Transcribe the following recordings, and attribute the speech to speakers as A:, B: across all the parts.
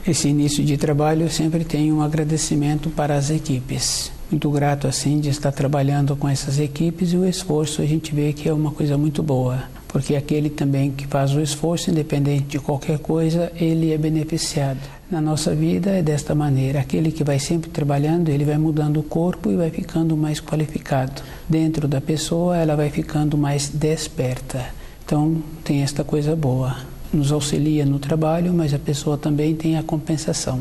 A: Esse início de trabalho eu sempre tenho um agradecimento para as equipes. Muito grato assim de estar trabalhando com essas equipes, e o esforço a gente vê que é uma coisa muito boa, porque aquele também que faz o esforço, independente de qualquer coisa, ele é beneficiado. Na nossa vida é desta maneira, aquele que vai sempre trabalhando, ele vai mudando o corpo e vai ficando mais qualificado. Dentro da pessoa, ela vai ficando mais desperta. Então tem esta coisa boa, nos auxilia no trabalho, mas a pessoa também tem a compensação.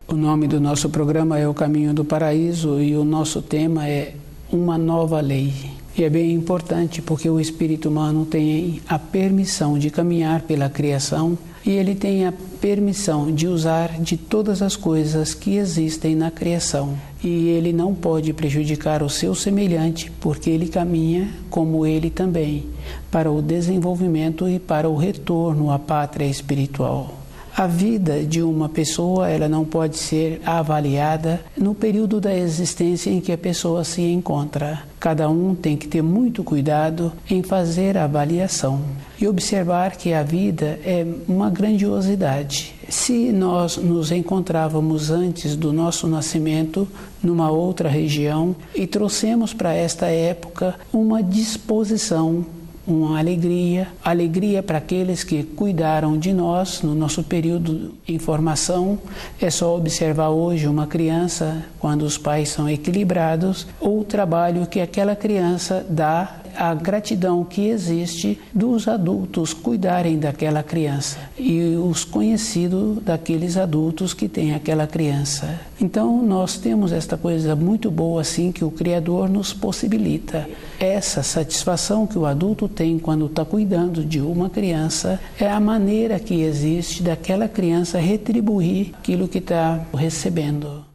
A: O nome do nosso programa é O Caminho do Paraíso e o nosso tema é Uma Nova Lei. E é bem importante porque o espírito humano tem a permissão de caminhar pela criação e ele tem a permissão de usar de todas as coisas que existem na criação. E ele não pode prejudicar o seu semelhante porque ele caminha, como ele também, para o desenvolvimento e para o retorno à pátria espiritual. A vida de uma pessoa, ela não pode ser avaliada no período da existência em que a pessoa se encontra. Cada um tem que ter muito cuidado em fazer a avaliação e observar que a vida é uma grandiosidade. Se nós nos encontrávamos antes do nosso nascimento numa outra região e trouxemos para esta época uma disposição, uma alegria para aqueles que cuidaram de nós no nosso período em formação. É só observar hoje uma criança, quando os pais são equilibrados, ou o trabalho que aquela criança dá, a gratidão que existe dos adultos cuidarem daquela criança e os conhecidos daqueles adultos que têm aquela criança. Então nós temos esta coisa muito boa assim que o Criador nos possibilita. Essa satisfação que o adulto tem quando está cuidando de uma criança é a maneira que existe daquela criança retribuir aquilo que está recebendo.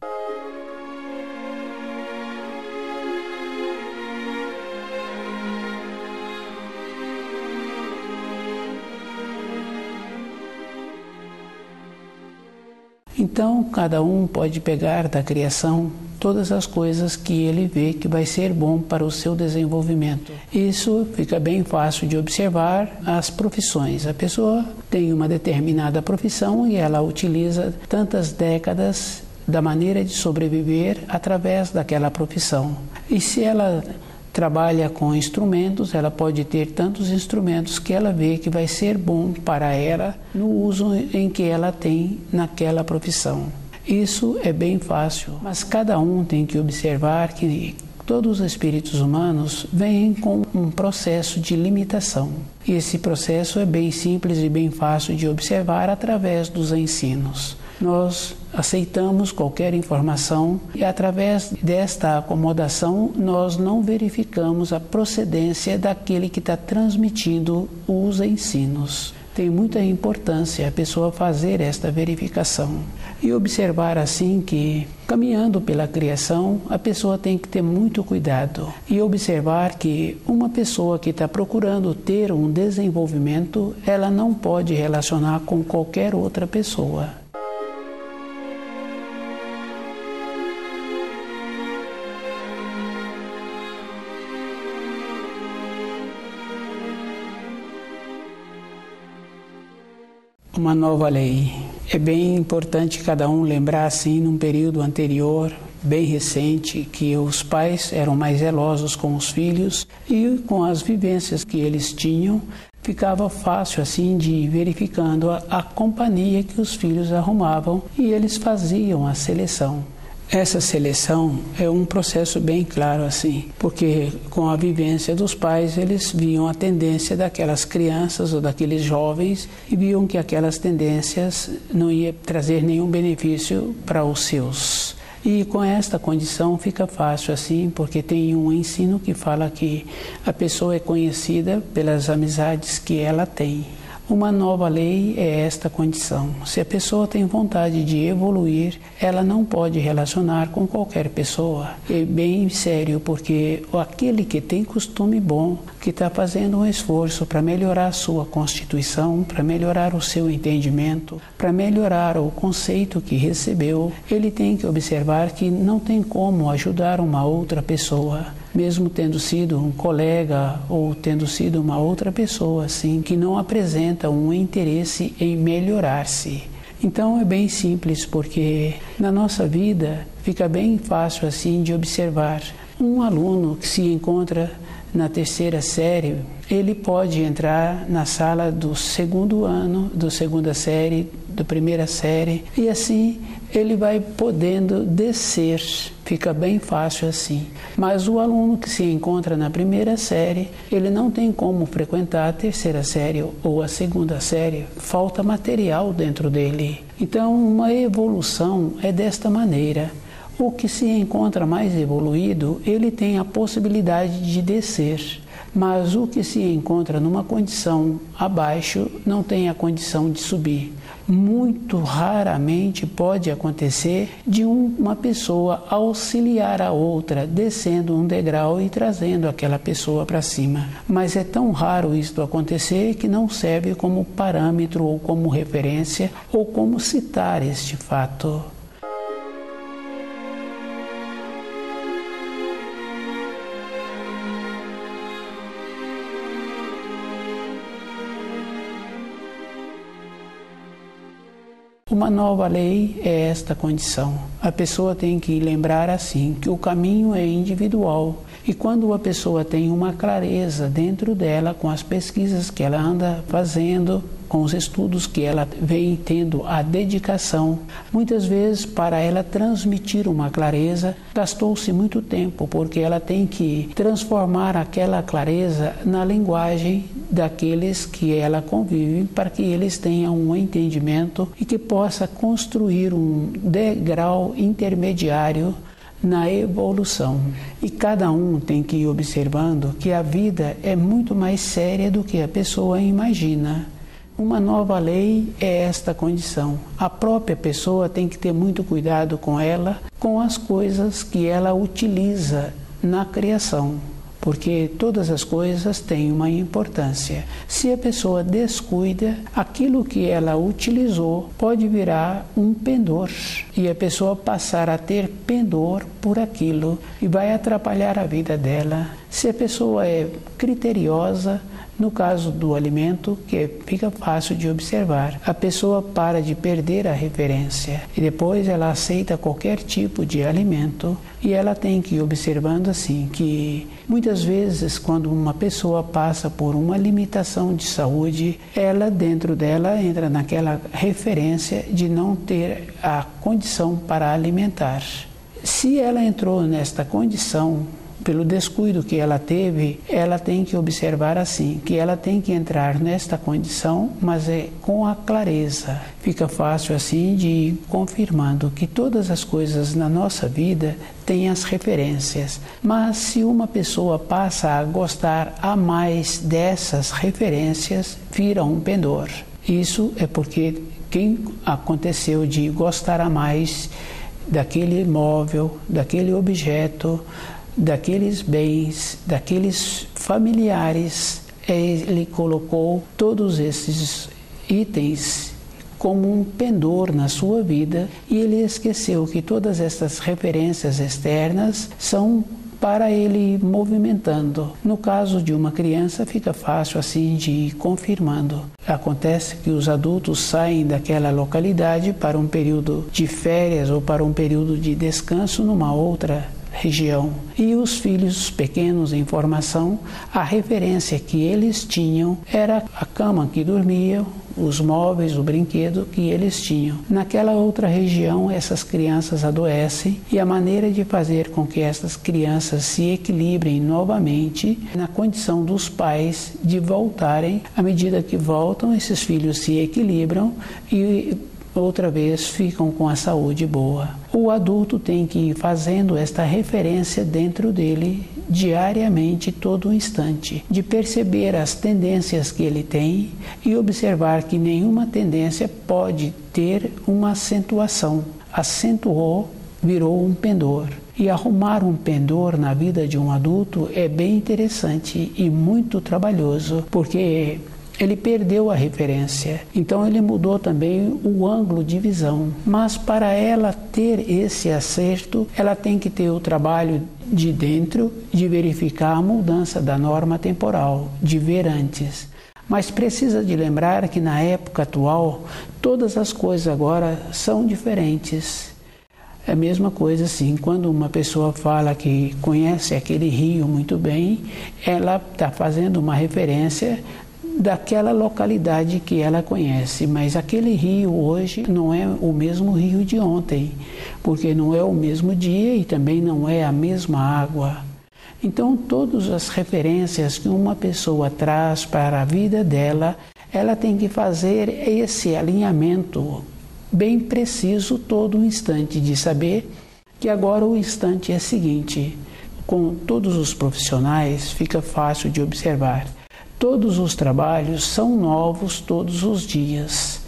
A: Então, cada um pode pegar da criação todas as coisas que ele vê que vai ser bom para o seu desenvolvimento. Isso fica bem fácil de observar as profissões. A pessoa tem uma determinada profissão e ela utiliza tantas décadas da maneira de sobreviver através daquela profissão. E se ela trabalha com instrumentos, ela pode ter tantos instrumentos que ela vê que vai ser bom para ela no uso em que ela tem naquela profissão. Isso é bem fácil, mas cada um tem que observar que todos os espíritos humanos vêm com um processo de limitação. E esse processo é bem simples e bem fácil de observar através dos ensinos. Nós aceitamos qualquer informação e através desta acomodação nós não verificamos a procedência daquele que está transmitindo os ensinos. Tem muita importância a pessoa fazer esta verificação e observar assim que, caminhando pela criação, a pessoa tem que ter muito cuidado e observar que uma pessoa que está procurando ter um desenvolvimento, ela não pode relacionar com qualquer outra pessoa. Uma nova lei. É bem importante cada um lembrar assim, num período anterior, bem recente, que os pais eram mais zelosos com os filhos e com as vivências que eles tinham, ficava fácil assim de ir verificando a companhia que os filhos arrumavam e eles faziam a seleção. Essa seleção é um processo bem claro assim, porque com a vivência dos pais eles viam a tendência daquelas crianças ou daqueles jovens e viam que aquelas tendências não iam trazer nenhum benefício para os seus. E com esta condição fica fácil assim, porque tem um ensino que fala que a pessoa é conhecida pelas amizades que ela tem. Uma nova lei é esta condição. Se a pessoa tem vontade de evoluir, ela não pode relacionar com qualquer pessoa. É bem sério, porque aquele que tem costume bom, que está fazendo um esforço para melhorar a sua constituição, para melhorar o seu entendimento, para melhorar o conceito que recebeu, ele tem que observar que não tem como ajudar uma outra pessoa, mesmo tendo sido um colega ou tendo sido uma outra pessoa, assim, que não apresenta um interesse em melhorar-se. Então é bem simples, porque na nossa vida fica bem fácil assim de observar. Um aluno que se encontra na terceira série, ele pode entrar na sala do segundo ano, da segunda série, da primeira série, e assim ele vai podendo descer, fica bem fácil assim. Mas o aluno que se encontra na primeira série, ele não tem como frequentar a terceira série ou a segunda série, falta material dentro dele. Então, uma evolução é desta maneira. O que se encontra mais evoluído, ele tem a possibilidade de descer, mas o que se encontra numa condição abaixo não tem a condição de subir. Muito raramente pode acontecer de uma pessoa auxiliar a outra, descendo um degrau e trazendo aquela pessoa para cima. Mas é tão raro isto acontecer que não serve como parâmetro ou como referência ou como citar este fato. Uma nova lei é esta condição. A pessoa tem que lembrar assim, que o caminho é individual. E quando a pessoa tem uma clareza dentro dela, com as pesquisas que ela anda fazendo, com os estudos que ela vem tendo a dedicação, muitas vezes para ela transmitir uma clareza, gastou-se muito tempo, porque ela tem que transformar aquela clareza na linguagem daqueles que ela convive, para que eles tenham um entendimento e que possa construir um degrau intermediário na evolução. E cada um tem que ir observando que a vida é muito mais séria do que a pessoa imagina. Uma nova lei é esta condição. A própria pessoa tem que ter muito cuidado com ela, com as coisas que ela utiliza na criação, porque todas as coisas têm uma importância. Se a pessoa descuida, aquilo que ela utilizou pode virar um pendor, e a pessoa passar a ter pendor por aquilo, e vai atrapalhar a vida dela. Se a pessoa é criteriosa, no caso do alimento, que fica fácil de observar, a pessoa para de perder a referência e depois ela aceita qualquer tipo de alimento, e ela tem que ir observando assim que muitas vezes quando uma pessoa passa por uma limitação de saúde, ela dentro dela entra naquela referência de não ter a condição para alimentar. Se ela entrou nesta condição, pelo descuido que ela teve, ela tem que observar assim, que ela tem que entrar nesta condição, mas é com a clareza. Fica fácil assim de ir confirmando que todas as coisas na nossa vida têm as referências. Mas se uma pessoa passa a gostar a mais dessas referências, vira um pendor. Isso é porque quem aconteceu de gostar a mais daquele imóvel, daquele objeto, daqueles bens, daqueles familiares, ele colocou todos esses itens como um pendor na sua vida, e ele esqueceu que todas essas referências externas são para ele ir movimentando. No caso de uma criança, fica fácil assim de ir confirmando. Acontece que os adultos saem daquela localidade para um período de férias ou para um período de descanso numa outra região. E os filhos pequenos em formação, a referência que eles tinham era a cama que dormiam, os móveis, o brinquedo que eles tinham. Naquela outra região, essas crianças adoecem, e a maneira de fazer com que essas crianças se equilibrem novamente, na condição dos pais de voltarem, à medida que voltam, esses filhos se equilibram e outra vez ficam com a saúde boa. O adulto tem que ir fazendo esta referência dentro dele diariamente, todo instante, de perceber as tendências que ele tem e observar que nenhuma tendência pode ter uma acentuação. Acentuou, virou um pendor. E arrumar um pendor na vida de um adulto é bem interessante e muito trabalhoso, porque ele perdeu a referência, então ele mudou também o ângulo de visão. Mas para ela ter esse acerto, ela tem que ter o trabalho de dentro, de verificar a mudança da norma temporal, de ver antes. Mas precisa de lembrar que na época atual, todas as coisas agora são diferentes. É a mesma coisa assim, quando uma pessoa fala que conhece aquele rio muito bem, ela está fazendo uma referência daquela localidade que ela conhece, mas aquele rio hoje não é o mesmo rio de ontem, porque não é o mesmo dia e também não é a mesma água. Então, todas as referências que uma pessoa traz para a vida dela, ela tem que fazer esse alinhamento bem preciso todo instante, de saber que agora o instante é seguinte. Com todos os profissionais fica fácil de observar. Todos os trabalhos são novos todos os dias,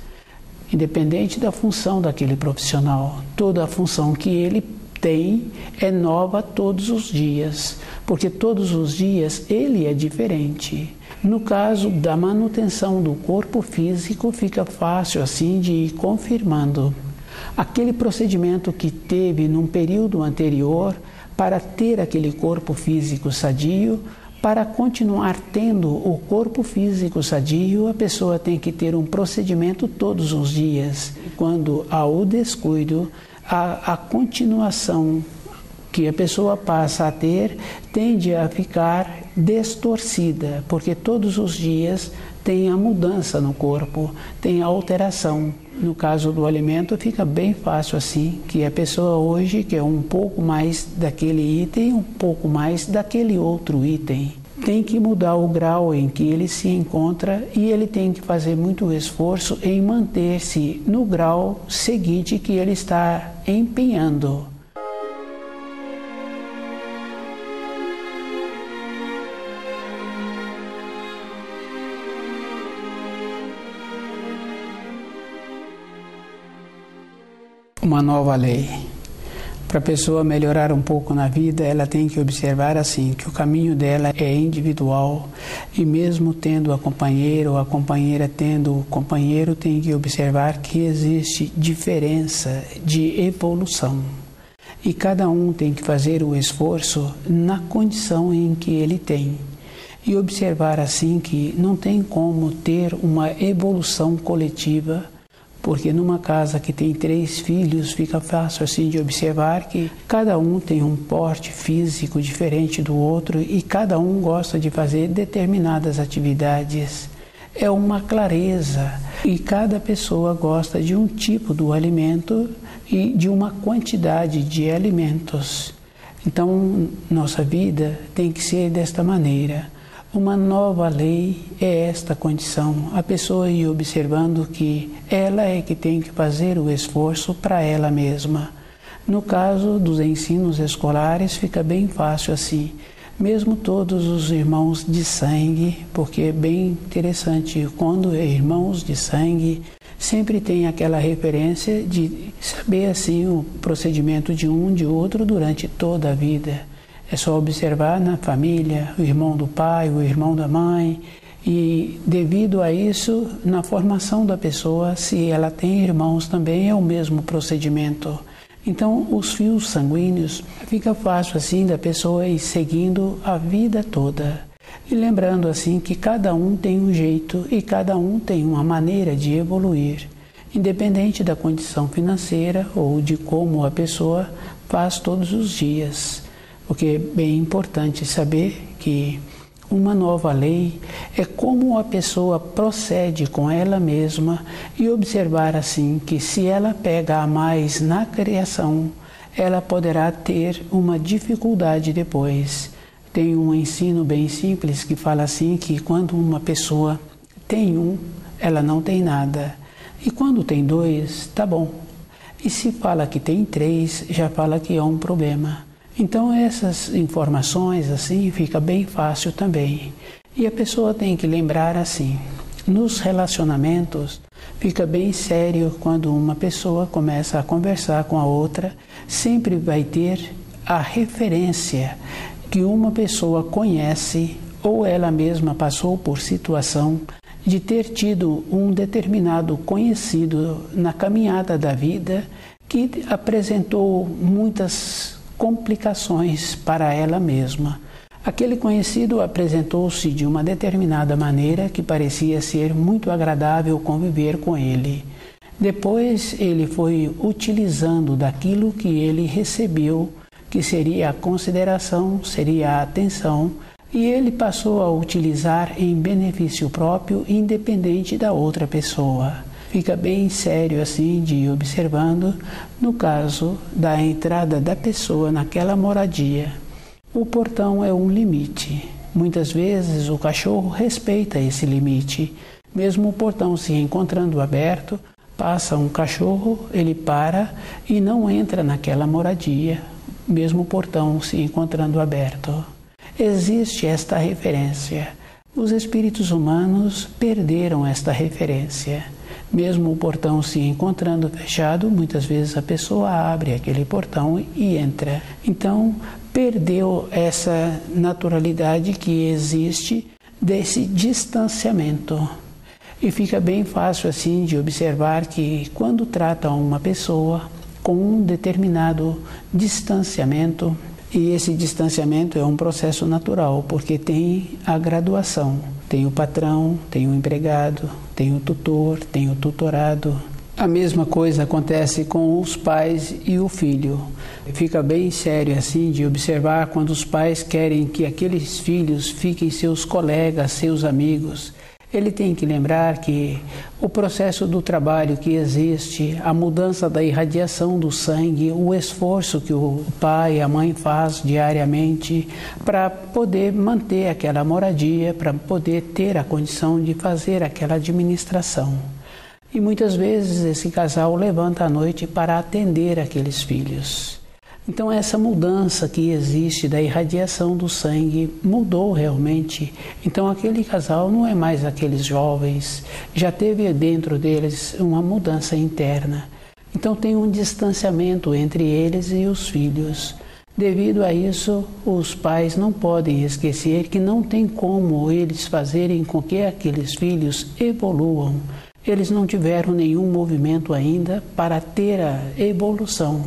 A: independente da função daquele profissional. Toda a função que ele tem é nova todos os dias, porque todos os dias ele é diferente. No caso da manutenção do corpo físico, fica fácil assim de ir confirmando. Aquele procedimento que teve num período anterior para ter aquele corpo físico sadio, para continuar tendo o corpo físico sadio, a pessoa tem que ter um procedimento todos os dias. Quando há o descuido, a continuação que a pessoa passa a ter tende a ficar distorcida, porque todos os dias tem a mudança no corpo, tem a alteração. No caso do alimento fica bem fácil assim, que a pessoa hoje quer um pouco mais daquele item, um pouco mais daquele outro item. Tem que mudar o grau em que ele se encontra e ele tem que fazer muito esforço em manter-se no grau seguinte que ele está empenhando. Uma nova lei. Para a pessoa melhorar um pouco na vida, ela tem que observar assim, que o caminho dela é individual e mesmo tendo a companheira ou a companheira tendo o companheiro, tem que observar que existe diferença de evolução. E cada um tem que fazer o esforço na condição em que ele tem. E observar assim que não tem como ter uma evolução coletiva, porque numa casa que tem 3 filhos, fica fácil assim de observar que cada um tem um porte físico diferente do outro e cada um gosta de fazer determinadas atividades. É uma clareza e cada pessoa gosta de um tipo do alimento e de uma quantidade de alimentos. Então, nossa vida tem que ser desta maneira. Uma nova lei é esta condição, a pessoa ir observando que ela é que tem que fazer o esforço para ela mesma. No caso dos ensinos escolares fica bem fácil assim, mesmo todos os irmãos de sangue, porque é bem interessante, quando é irmãos de sangue, sempre tem aquela referência de saber assim o procedimento de um de outro durante toda a vida. É só observar na família, o irmão do pai, o irmão da mãe, e devido a isso, na formação da pessoa, se ela tem irmãos também é o mesmo procedimento. Então, os fios sanguíneos, fica fácil assim da pessoa ir seguindo a vida toda. E lembrando assim que cada um tem um jeito e cada um tem uma maneira de evoluir, independente da condição financeira ou de como a pessoa faz todos os dias. Porque é bem importante saber que uma nova lei é como a pessoa procede com ela mesma e observar assim que se ela pega a mais na criação, ela poderá ter uma dificuldade depois. Tem um ensino bem simples que fala assim que quando uma pessoa tem ela não tem nada. E quando tem 2, tá bom. E se fala que tem 3, já fala que é um problema. Então essas informações assim fica bem fácil também. E a pessoa tem que lembrar assim, nos relacionamentos fica bem sério quando uma pessoa começa a conversar com a outra, sempre vai ter a referência que uma pessoa conhece ou ela mesma passou por situação de ter tido um determinado conhecido na caminhada da vida que apresentou muitas complicações para ela mesma. Aquele conhecido apresentou-se de uma determinada maneira que parecia ser muito agradável conviver com ele. Depois ele foi utilizando daquilo que ele recebeu, que seria a consideração, seria a atenção, e ele passou a utilizar em benefício próprio, independente da outra pessoa. Fica bem sério assim de ir observando no caso da entrada da pessoa naquela moradia. O portão é um limite. Muitas vezes o cachorro respeita esse limite. Mesmo o portão se encontrando aberto, passa um cachorro, ele para e não entra naquela moradia, mesmo o portão se encontrando aberto. Existe esta referência. Os espíritos humanos perderam esta referência. Mesmo o portão se encontrando fechado, muitas vezes a pessoa abre aquele portão e entra. Então, perdeu essa naturalidade que existe desse distanciamento. E fica bem fácil assim de observar que quando tratam uma pessoa com um determinado distanciamento, e esse distanciamento é um processo natural, porque tem a graduação. Tem o patrão, tem o empregado, tem o tutor, tem o tutorado. A mesma coisa acontece com os pais e o filho. Fica bem sério assim de observar quando os pais querem que aqueles filhos fiquem seus colegas, seus amigos. Ele tem que lembrar que o processo do trabalho que existe, a mudança da irradiação do sangue, o esforço que o pai e a mãe faz diariamente para poder manter aquela moradia, para poder ter a condição de fazer aquela administração. E muitas vezes esse casal levanta à noite para atender aqueles filhos. Então essa mudança que existe da irradiação do sangue mudou realmente. Então aquele casal não é mais aqueles jovens, já teve dentro deles uma mudança interna. Então tem um distanciamento entre eles e os filhos. Devido a isso, os pais não podem esquecer que não tem como eles fazerem com que aqueles filhos evoluam. Eles não tiveram nenhum movimento ainda para ter a evolução.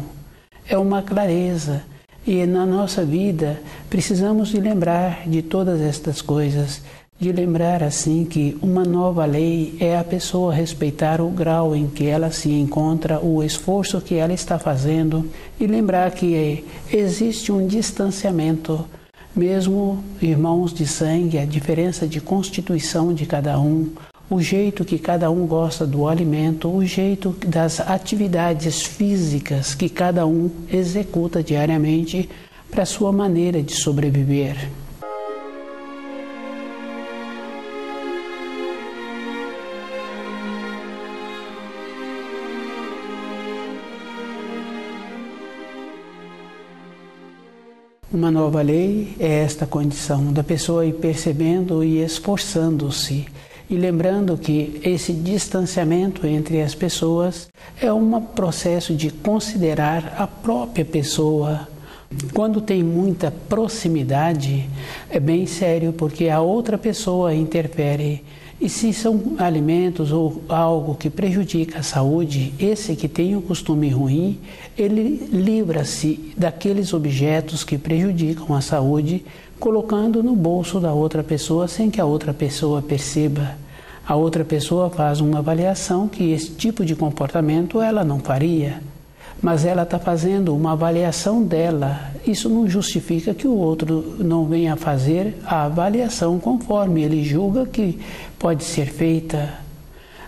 A: É uma clareza e na nossa vida precisamos de lembrar de todas estas coisas, de lembrar assim que uma nova lei é a pessoa respeitar o grau em que ela se encontra, o esforço que ela está fazendo e lembrar que existe um distanciamento, mesmo irmãos de sangue, a diferença de constituição de cada um, o jeito que cada um gosta do alimento, o jeito das atividades físicas que cada um executa diariamente para a sua maneira de sobreviver. Uma nova lei é esta condição da pessoa ir percebendo e esforçando-se. E lembrando que esse distanciamento entre as pessoas é um processo de considerar a própria pessoa. Quando tem muita proximidade, é bem sério porque a outra pessoa interfere. E se são alimentos ou algo que prejudica a saúde, esse que tem um costume ruim, ele livra-se daqueles objetos que prejudicam a saúde, colocando no bolso da outra pessoa sem que a outra pessoa perceba. A outra pessoa faz uma avaliação que esse tipo de comportamento ela não faria, mas ela está fazendo uma avaliação dela. Isso não justifica que o outro não venha fazer a avaliação conforme ele julga que pode ser feita.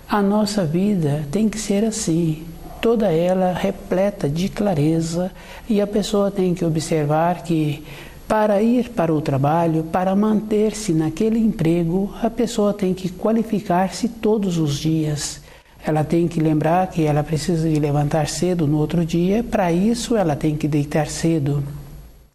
A: A nossa vida tem que ser assim, toda ela repleta de clareza, e a pessoa tem que observar que para ir para o trabalho, para manter-se naquele emprego, a pessoa tem que qualificar-se todos os dias. Ela tem que lembrar que ela precisa de levantar cedo no outro dia, para isso ela tem que deitar cedo.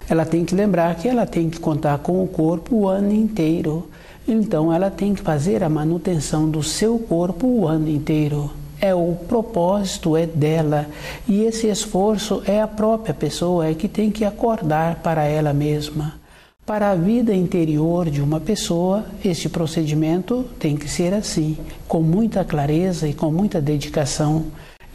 A: Ela tem que lembrar que ela tem que contar com o corpo o ano inteiro. Então ela tem que fazer a manutenção do seu corpo o ano inteiro. O propósito é dela, e esse esforço é a própria pessoa que tem que acordar para ela mesma. Para a vida interior de uma pessoa, este procedimento tem que ser assim, com muita clareza e com muita dedicação.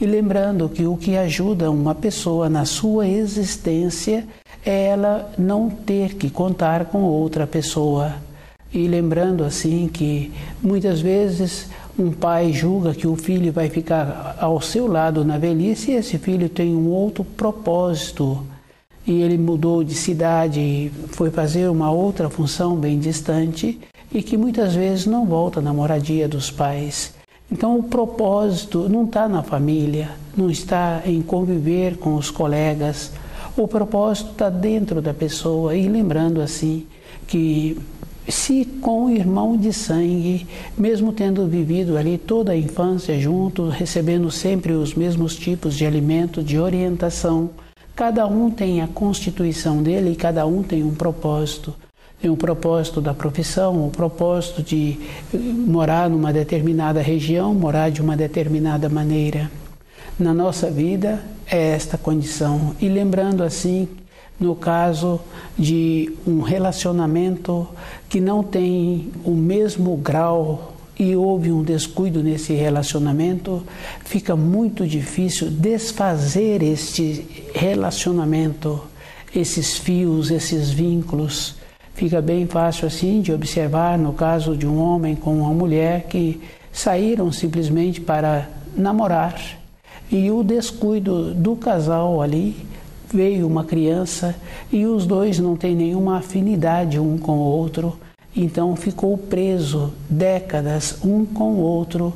A: E lembrando que o que ajuda uma pessoa na sua existência é ela não ter que contar com outra pessoa. E lembrando assim que muitas vezes um pai julga que o filho vai ficar ao seu lado na velhice e esse filho tem um outro propósito. E ele mudou de cidade, foi fazer uma outra função bem distante e que muitas vezes não volta na moradia dos pais. Então o propósito não está na família, não está em conviver com os colegas. O propósito está dentro da pessoa. E lembrando assim que se com o irmão de sangue, mesmo tendo vivido ali toda a infância juntos, recebendo sempre os mesmos tipos de alimento, de orientação, cada um tem a constituição dele e cada um tem um propósito. Tem um propósito da profissão, um propósito de morar numa determinada região, morar de uma determinada maneira. Na nossa vida é esta condição. E lembrando assim, no caso de um relacionamento que não tem o mesmo grau e houve um descuido nesse relacionamento, fica muito difícil desfazer este relacionamento, esses fios, esses vínculos. Fica bem fácil assim de observar no caso de um homem com uma mulher que saíram simplesmente para namorar e o descuido do casal ali, veio uma criança e os dois não têm nenhuma afinidade um com o outro, então ficou preso décadas um com o outro,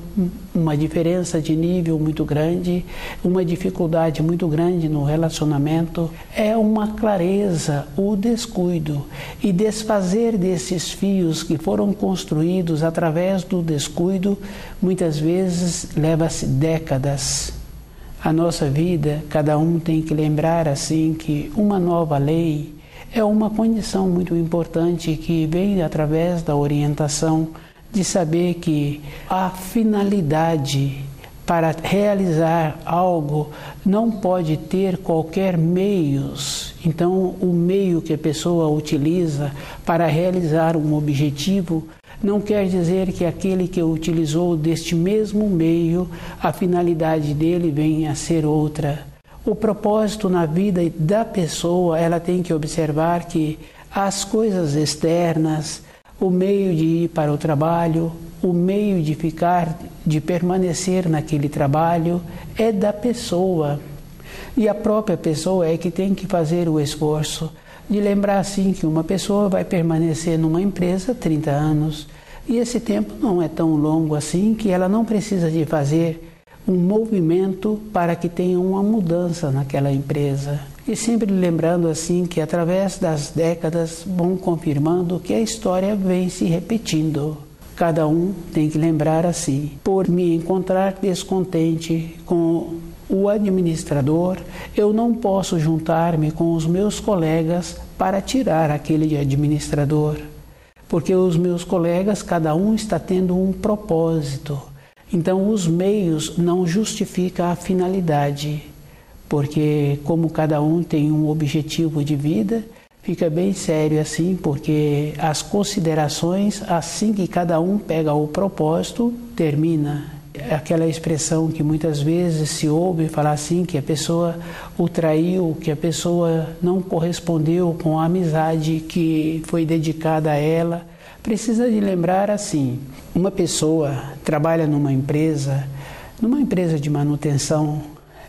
A: uma diferença de nível muito grande, uma dificuldade muito grande no relacionamento. É uma clareza o descuido, e desfazer desses fios que foram construídos através do descuido muitas vezes leva-se décadas. A nossa vida, cada um tem que lembrar assim que uma nova lei é uma condição muito importante que vem através da orientação de saber que a finalidade para realizar algo não pode ter qualquer meios. Então, o meio que a pessoa utiliza para realizar um objetivo não quer dizer que aquele que utilizou deste mesmo meio, a finalidade dele venha a ser outra. O propósito na vida da pessoa, ela tem que observar que as coisas externas, o meio de ir para o trabalho, o meio de ficar, de permanecer naquele trabalho, é da pessoa. E a própria pessoa é que tem que fazer o esforço de lembrar assim que uma pessoa vai permanecer numa empresa 30 anos e esse tempo não é tão longo assim que ela não precisa de fazer um movimento para que tenha uma mudança naquela empresa. E sempre lembrando assim que através das décadas vão confirmando que a história vem se repetindo. Cada um tem que lembrar assim, por me encontrar descontente com o administrador, eu não posso juntar-me com os meus colegas para tirar aquele administrador, porque os meus colegas, cada um está tendo um propósito. Então os meios não justificam a finalidade, porque como cada um tem um objetivo de vida, fica bem sério assim, porque as considerações, assim que cada um pega o propósito, termina. Aquela expressão que muitas vezes se ouve falar assim, que a pessoa o traiu, que a pessoa não correspondeu com a amizade que foi dedicada a ela. Precisa de lembrar assim, uma pessoa trabalha numa empresa de manutenção,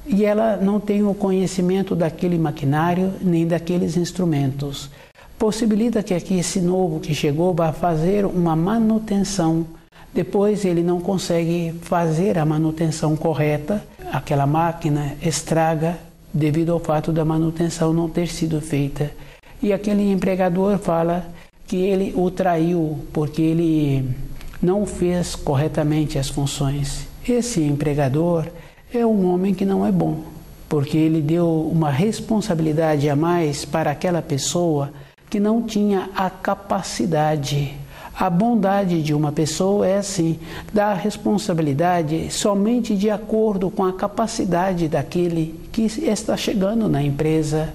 A: e ela não tem o conhecimento daquele maquinário nem daqueles instrumentos. Possibilita que aqui esse novo que chegou vá fazer uma manutenção. Depois ele não consegue fazer a manutenção correta, aquela máquina estraga devido ao fato da manutenção não ter sido feita. E aquele empregador fala que ele o traiu porque ele não fez corretamente as funções. Esse empregador é um homem que não é bom, porque ele deu uma responsabilidade a mais para aquela pessoa que não tinha a capacidade. A bondade de uma pessoa é assim, dar responsabilidade somente de acordo com a capacidade daquele que está chegando na empresa.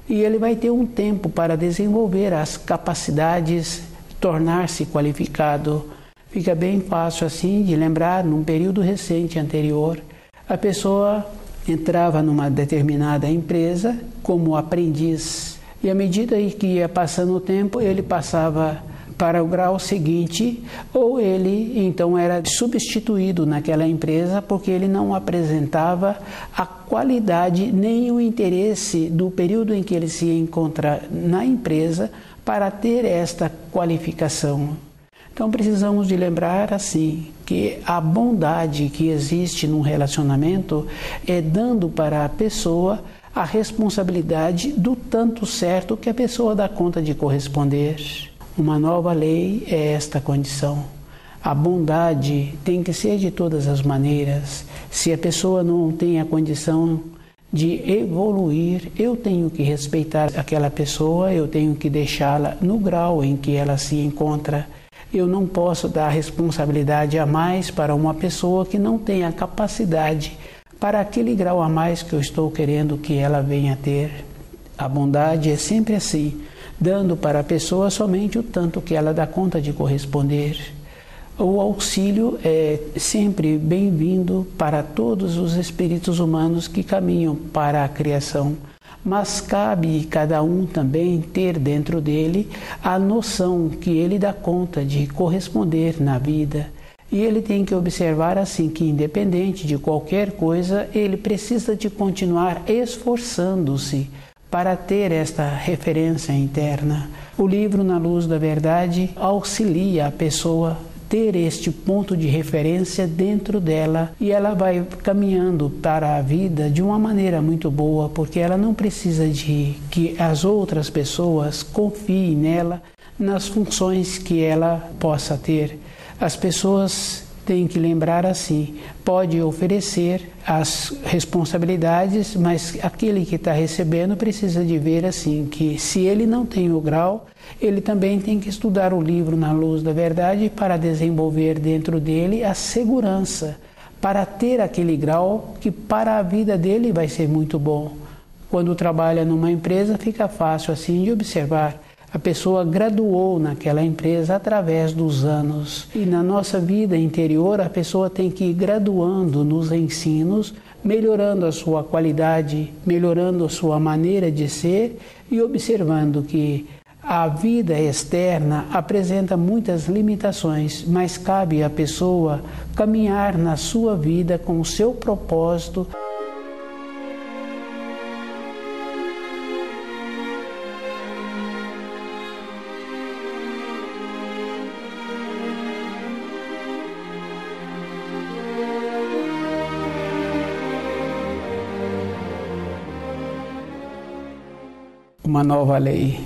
A: E ele vai ter um tempo para desenvolver as capacidades, tornar-se qualificado. Fica bem fácil assim de lembrar, num período recente anterior, a pessoa entrava numa determinada empresa como aprendiz e à medida que ia passando o tempo, ele passava para o grau seguinte, ou ele então era substituído naquela empresa porque ele não apresentava a qualidade nem o interesse do período em que ele se encontra na empresa para ter esta qualificação. Então precisamos de lembrar assim que a bondade que existe num relacionamento é dando para a pessoa a responsabilidade do tanto certo que a pessoa dá conta de corresponder. Uma nova lei é esta condição. A bondade tem que ser de todas as maneiras. Se a pessoa não tem a condição de evoluir, eu tenho que respeitar aquela pessoa, eu tenho que deixá-la no grau em que ela se encontra. Eu não posso dar responsabilidade a mais para uma pessoa que não tem a capacidade para aquele grau a mais que eu estou querendo que ela venha a ter. A bondade é sempre assim, dando para a pessoa somente o tanto que ela dá conta de corresponder. O auxílio é sempre bem-vindo para todos os espíritos humanos que caminham para a criação, mas cabe cada um também ter dentro dele a noção que ele dá conta de corresponder na vida. E ele tem que observar assim que, independente de qualquer coisa, ele precisa de continuar esforçando-se para ter esta referência interna. O livro Na Luz da Verdade auxilia a pessoa ter este ponto de referência dentro dela e ela vai caminhando para a vida de uma maneira muito boa, porque ela não precisa de que as outras pessoas confiem nela nas funções que ela possa ter. As pessoas têm que lembrar assim, pode oferecer as responsabilidades, mas aquele que está recebendo precisa de ver assim, que se ele não tem o grau, ele também tem que estudar o livro Na Luz da Verdade para desenvolver dentro dele a segurança, para ter aquele grau que para a vida dele vai ser muito bom. Quando trabalha numa empresa fica fácil assim de observar. A pessoa graduou naquela empresa através dos anos. E na nossa vida interior, a pessoa tem que ir graduando nos ensinos, melhorando a sua qualidade, melhorando a sua maneira de ser e observando que a vida externa apresenta muitas limitações, mas cabe à pessoa caminhar na sua vida com o seu propósito. Uma nova lei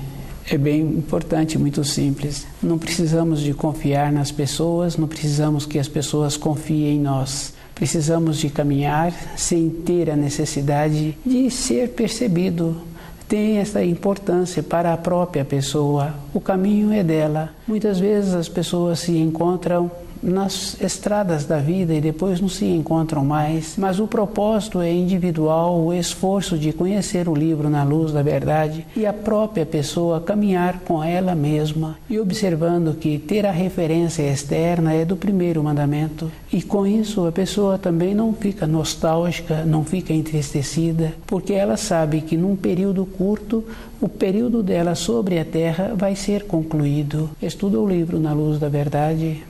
A: é bem importante, muito simples. Não precisamos de confiar nas pessoas, não precisamos que as pessoas confiem em nós. Precisamos de caminhar sem ter a necessidade de ser percebido. Tem essa importância para a própria pessoa. O caminho é dela. Muitas vezes as pessoas se encontram nas estradas da vida e depois não se encontram mais, mas o propósito é individual, o esforço de conhecer o livro Na Luz da Verdade e a própria pessoa caminhar com ela mesma e observando que ter a referência externa é do primeiro mandamento e com isso a pessoa também não fica nostálgica, não fica entristecida, porque ela sabe que num período curto o período dela sobre a terra vai ser concluído. Estuda o livro Na Luz da Verdade.